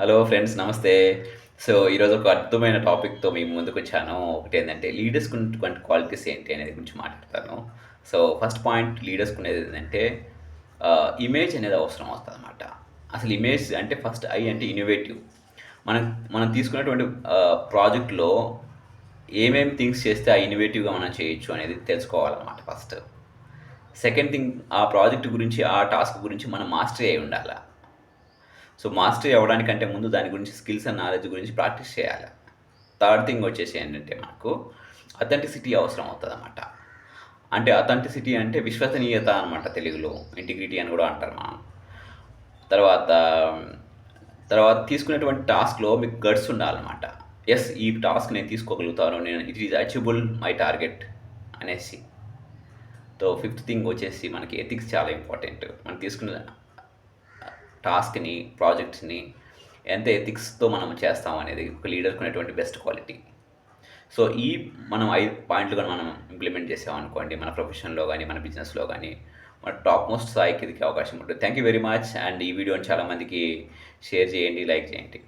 Hello friends నమస్తే. So, ఈరోజు ఒక అద్భుతమైన టాపిక్‌తో మీ ముందుకొచ్చాను. ఒకటేంటంటే లీడర్స్‌కి ఉన్నటువంటి క్వాలిటీస్ ఏంటి అనేది గురించి మాట్లాడతాను. సో, ఫస్ట్ పాయింట్ లీడర్స్‌కునేదేంటంటే ఇమేజ్ అనేది అవసరం అవుతదనమాట. అసలు ఇమేజ్ అంటే ఫస్ట్ అంటే ఇన్నోవేటివ్. మనం మనం తీసుకున్నటువంటి ప్రాజెక్ట్‌లో ఏమేమి థింగ్స్ చేస్తే ఆ ఇన్నోవేటివ్‌గా మనం చేయొచ్చు అనేది తెలుసుకోవాలనమాట ఫస్ట్. సెకండ్ థింగ్ ఆ ప్రాజెక్ట్ గురించి, ఆ టాస్క్ గురించి మనం మాస్టరీ అయి ఉండాల. సో, మాస్టరీ అవ్వడానికంటే ముందు దాని గురించి స్కిల్స్ అండ్ నాలెడ్జ్ గురించి ప్రాక్టీస్ చేయాల. థర్డ్ థింగ్ వచ్చేసి ఏంటంటే మనకు అథెంటిసిటీ అవసరం అవుతదనమాట. అంటే అథెంటిసిటీ అంటే విశ్వసనీయత అనమాట తెలుగులో. ఇంటిగ్రిటీ అని గూడా అంటారు మనం. తర్వాత, తర్వాత తీసుకునేటువంటి టాస్క్‌లో మీకు గట్స్ ఉండాలనమాట. యెస్! ఈ టాస్క్ నేను తీసుకోగలుగుతాను. It is achievable my target అనేసి. ఫిఫ్త్ థింగ్ వచ్చేసి మనకి ఎథిక్స్ చాలా ఇంపార్టెంట్. మనం తీసుకున్న టాస్క్‌ని, ప్రాజెక్ట్స్‌ని ఎంత ఎథిక్స్‌తో మనం చేస్తాం అనేది ఒక లీడర్‌కి ఉన్నటువంటి బెస్ట్ క్వాలిటీ. సో, మనం 5 పాయింట్లు గాని మనం ఇంప్లిమెంట్ చేసామనుకోండి, మన ప్రొఫెషన్‌లో గాని, మన బిజినెస్‌లో గాని, మన టాప్ మోస్ట్ స్థాయికి ఎదిగే అవకాశం ఉంటుంది. Thank you very much. And ఈ వీడియోని చాలా మందికి షేర్ చేయండి, లైక్ చేయండి.